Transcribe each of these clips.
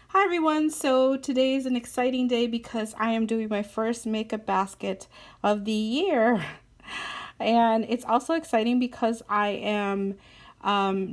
Hi everyone, so today is an exciting day because I am doing my first makeup basket of the year. And it's also exciting because I am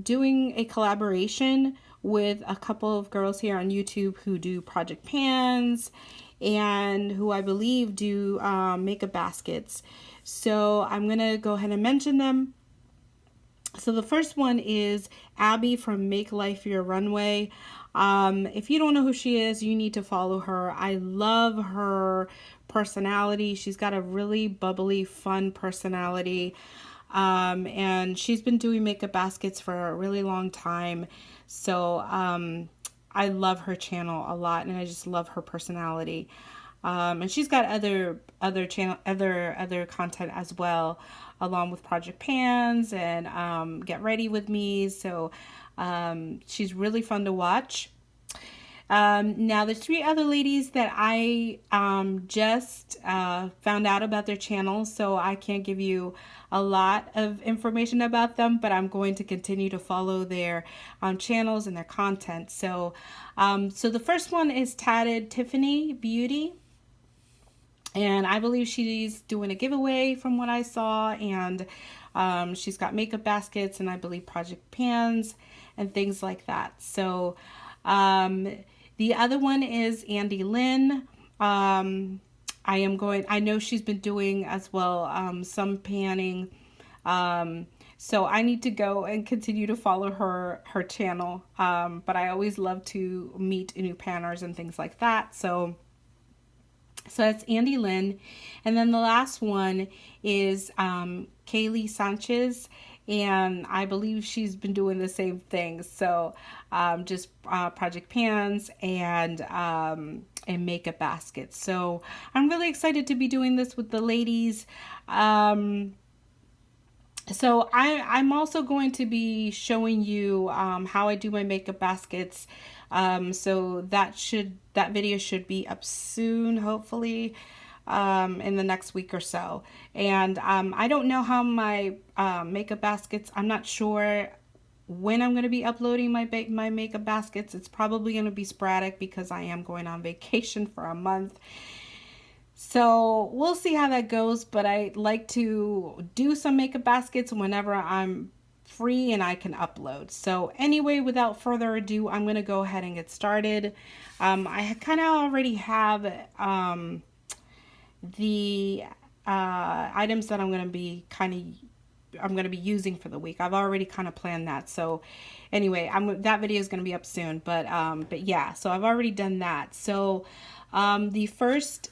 doing a collaboration with a couple of girls here on YouTube who do project pans and who I believe do makeup baskets. So I'm going to go ahead and mention them. So the first one is Abby from Make Life Your Runway. If you don't know who she is, you need to follow her. I love her personality. She's got a really bubbly, fun personality. And she's been doing makeup baskets for a really long time. So I love her channel a lot, and I just love her personality. And she's got other content as well, along with Project Pans and Get Ready with Me. So she's really fun to watch. Now, there's three other ladies that I just found out about their channels, so I can't give you a lot of information about them, but I'm going to continue to follow their channels and their content. So the first one is Tatted Tiffany Beauty. And I believe she's doing a giveaway from what I saw, and she's got makeup baskets and I believe project pans and things like that. So the other one is Andy Lynn. I know she's been doing as well some panning. So I need to go and continue to follow her channel. But I always love to meet new panners and things like that. So that's Andy Lynn. And then the last one is Kaylee Sanchez. And I believe she's been doing the same thing. So just project pans and makeup baskets. So I'm really excited to be doing this with the ladies. So I'm also going to be showing you how I do my makeup baskets. So that video should be up soon, hopefully, in the next week or so. And I don't know how my makeup baskets, I'm not sure when I'm going to be uploading my makeup baskets. It's probably going to be sporadic because I am going on vacation for a month. So we'll see how that goes, but I like to do some makeup baskets whenever I'm free and I can upload. So anyway, without further ado, I'm going to go ahead and get started. I kind of already have the items that I'm going to be using for the week. I've already kind of planned that. So anyway, that video is going to be up soon, but yeah, so I've already done that. So the first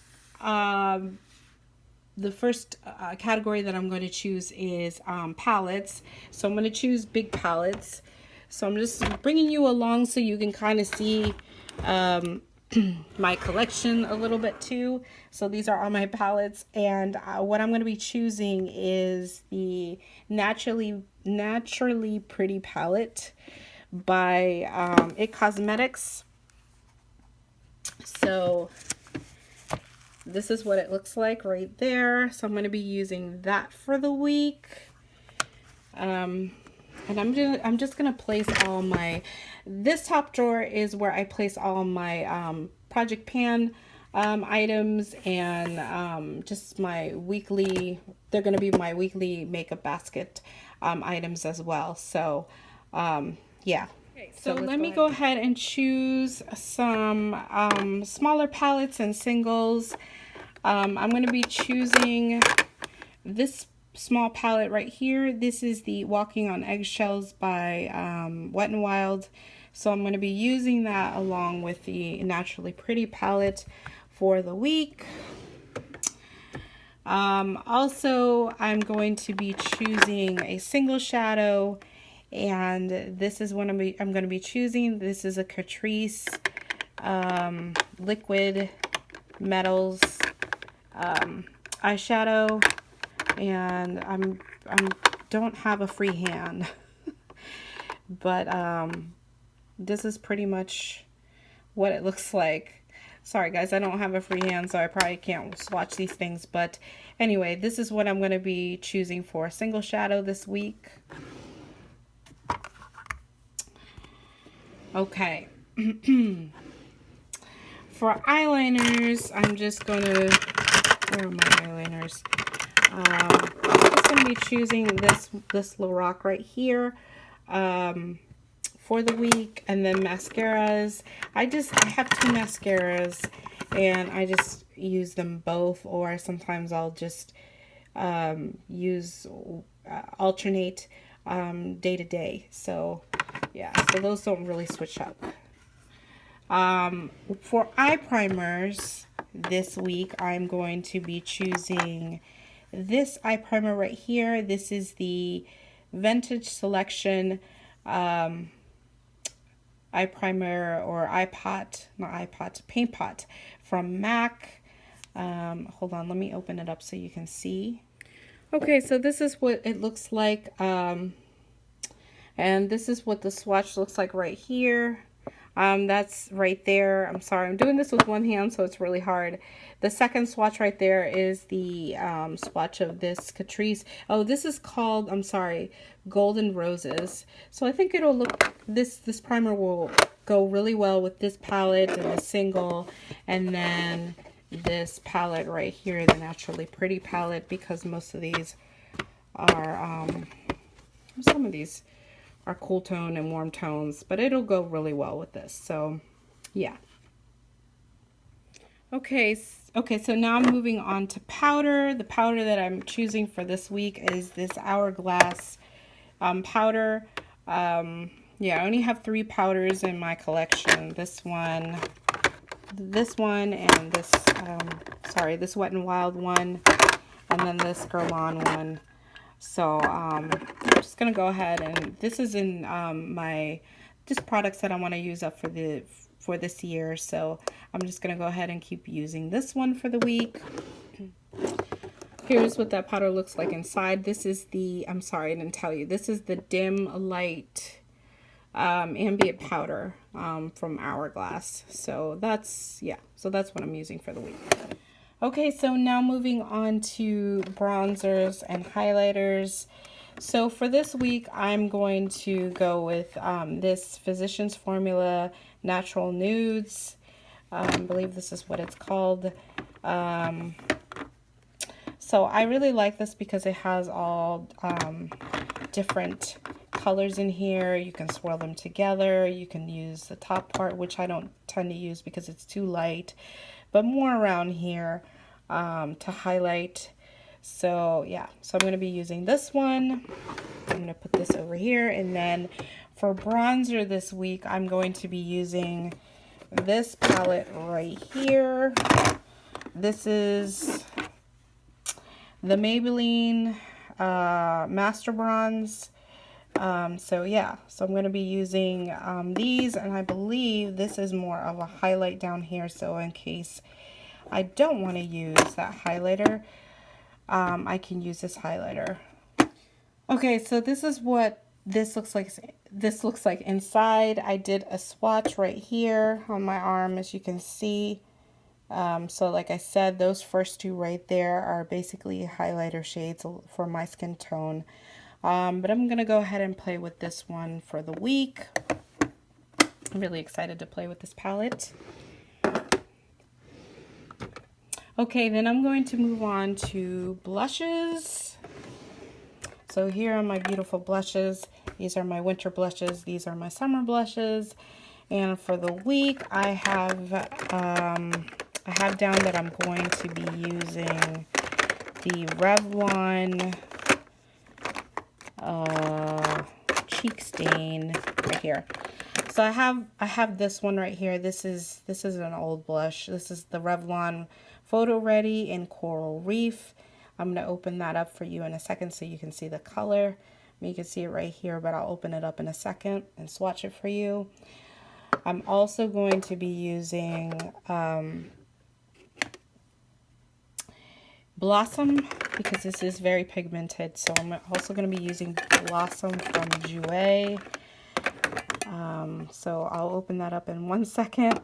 category that I'm going to choose is palettes. So I'm going to choose big palettes. So I'm just bringing you along so you can kind of see my collection a little bit too. So these are all my palettes, and what I'm going to be choosing is the Naturally Pretty palette by It Cosmetics. So this is what it looks like right there. So I'm going to be using that for the week. And I'm just going to place all my, this top drawer is where I place all my project pan items and just my weekly, they're going to be my weekly makeup basket items as well. So yeah. Okay, so let me go ahead and choose some smaller palettes and singles. I'm going to be choosing this small palette right here. This is the Walking on Eggshells by Wet n Wild. So I'm going to be using that along with the Naturally Pretty palette for the week. Also, I'm going to be choosing a single shadow, and this is what I'm going to be choosing. This is a Catrice Liquid Metals eyeshadow, and I don't have a free hand, but this is pretty much what it looks like. Sorry guys, I don't have a free hand, so I probably can't swatch these things, but anyway, this is what I'm going to be choosing for a single shadow this week. Okay. For eyeliners, I'm just going to, where are my eyeliners? I'm just going to be choosing this Lorac right here for the week. And then mascaras. I have two mascaras and I just use them both, or sometimes I'll just alternate day to day. So yeah, so those don't really switch up. For eye primers this week, I'm going to be choosing this eye primer right here. This is the Vintage Selection eye primer, or paint pot from MAC. Hold on, let me open it up so you can see. Okay, so this is what it looks like, and this is what the swatch looks like right here. That's right there. I'm sorry, I'm doing this with one hand, so it's really hard. The second swatch right there is the swatch of this Catrice. Oh, this is called, I'm sorry, Golden Roses. So I think it'll look, this primer will go really well with this palette and the single, and then this palette right here, the Naturally Pretty palette, because most of these are, some of these are cool tone and warm tones, but it'll go really well with this. So yeah. Okay, so now I'm moving on to powder. The powder that I'm choosing for this week is this Hourglass powder. Yeah, I only have 3 powders in my collection. This one, and this this Wet n Wild one, and then this Guerlain one. So I'm just gonna go ahead, and this is in my products that I want to use up for this year. So I'm just gonna go ahead and keep using this one for the week. Here's what that powder looks like inside. This is the, I'm sorry, I didn't tell you. This is the Dim Light ambient powder from Hourglass. So that's, yeah, so that's what I'm using for the week. Okay, so now moving on to bronzers and highlighters. So for this week, I'm going to go with this Physicians Formula Natural Nudes. I believe this is what it's called. So I really like this because it has all different colors in here. You can swirl them together. You can use the top part, which I don't tend to use because it's too light, but more around here to highlight. So yeah, so I'm going to be using this one. I'm going to put this over here, and then for bronzer this week, I'm going to be using this palette right here. This is the Maybelline Master Bronze. So yeah, so I'm going to be using these, and I believe this is more of a highlight down here, so in case I don't want to use that highlighter, I can use this highlighter. Okay, so this is what this looks like. This looks like inside. I did a swatch right here on my arm, as you can see. So like I said, those first 2 right there are basically highlighter shades for my skin tone. But I'm going to go ahead and play with this one for the week. I'm really excited to play with this palette. Okay, then I'm going to move on to blushes. So here are my beautiful blushes. These are my winter blushes. These are my summer blushes. And for the week, I have down that I'm going to be using the Revlon cheek stain right here. So I have this one right here. This is an old blush. This is the Revlon Photo Ready in Coral Reef. I'm going to open that up for you in a second so you can see the color. You can see it right here, but I'll open it up in a second and swatch it for you. I'm also going to be using Blossom, because this is very pigmented. So I'm also going to be using Blossom from Jouer. So I'll open that up in 1 second.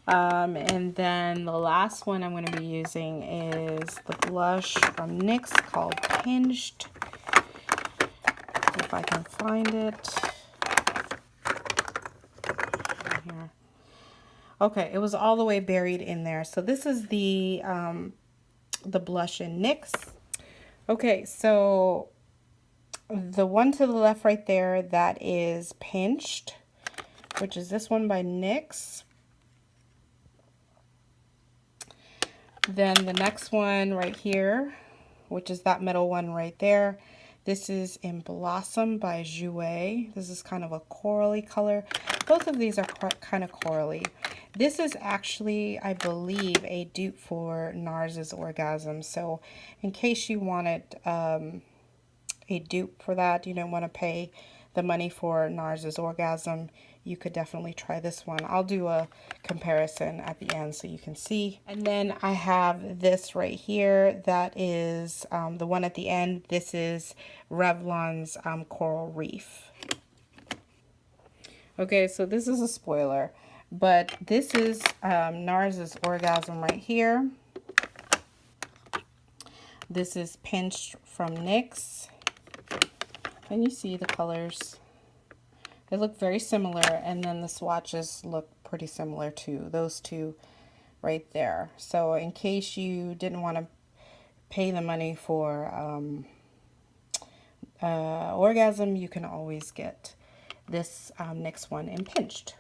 And then the last one I'm going to be using is the blush from NYX called Hinged. If I can find it. Here. Okay, it was all the way buried in there. So this is the blush in NYX. Okay, so the one to the left right there, that is Pinched, which is this one by NYX. Then the next one right here, which is that middle one right there, this is in Blossom by Jouer. This is kind of a corally color. Both of these are kind of corally. This is actually, I believe, a dupe for NARS's Orgasm. So in case you wanted a dupe for that, you don't want to pay the money for NARS's Orgasm, you could definitely try this one. I'll do a comparison at the end so you can see. And then I have this right here. That is the one at the end. This is Revlon's Coral Reef. Okay, so this is a spoiler, but this is NARS's Orgasm right here. This is Pinched from NYX. And you see the colors. They look very similar, and then the swatches look pretty similar too. Those two right there. So in case you didn't want to pay the money for Orgasm, you can always get this NYX one in Pinched.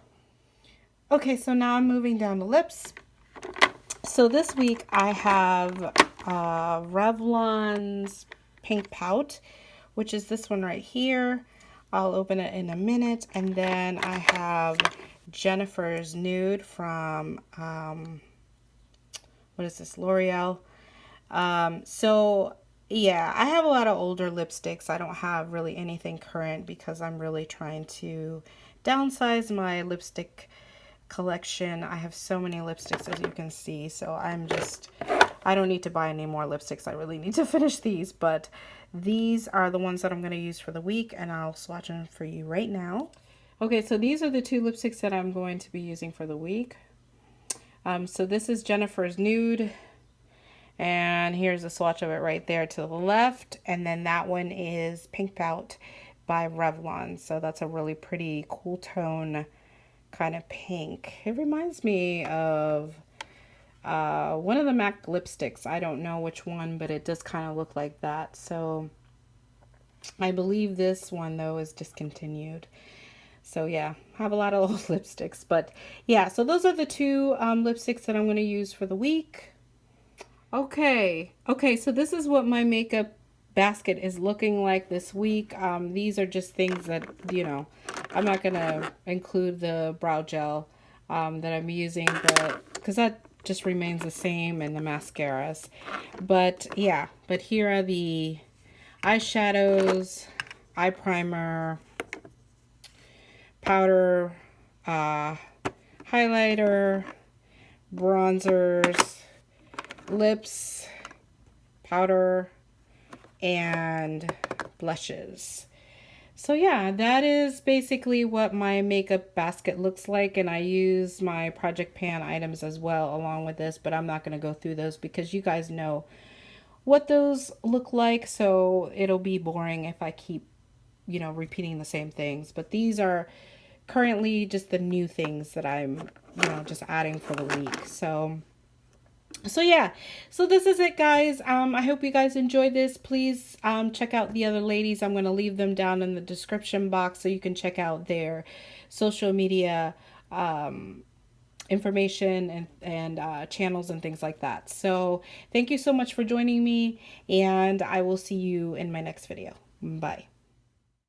Okay, so now I'm moving down to lips. So this week I have Revlon's Pink Pout, which is this one right here. I'll open it in a minute. And then I have Jennifer's Nude from, what is this, L'Oreal. So yeah, I have a lot of older lipsticks. I don't have really anything current because I'm really trying to downsize my lipstick collection. I have so many lipsticks, as you can see, so I don't need to buy any more lipsticks. I really need to finish these, but these are the ones that I'm going to use for the week, and I'll swatch them for you right now. Okay, so these are the two lipsticks that I'm going to be using for the week. So this is Jennifer's Nude, and here's a swatch of it right there to the left, and then that one is Pink Pout by Revlon. So that's a really pretty cool tone kind of pink. It reminds me of one of the MAC lipsticks. I don't know which one, but it does kind of look like that. So I believe this one though is discontinued. So yeah, I have a lot of old lipsticks, but yeah, so those are the two lipsticks that I'm going to use for the week. Okay, so this is what my makeup basket is looking like this week. These are just things that, you know, I'm not going to include the brow gel that I'm using, but because that just remains the same, and the mascaras. But yeah, but here are the eyeshadows, eye primer, powder, highlighter, bronzers, lips, powder, and blushes. So yeah, that is basically what my makeup basket looks like, and I use my Project Pan items as well along with this, but I'm not going to go through those because you guys know what those look like, so it'll be boring if I keep, you know, repeating the same things. But these are currently just the new things that I'm, you know, just adding for the week. So yeah, so this is it, guys. I hope you guys enjoyed this. Please check out the other ladies. I'm going to leave them down in the description box so you can check out their social media information and channels and things like that. So thank you so much for joining me, and I will see you in my next video. Bye.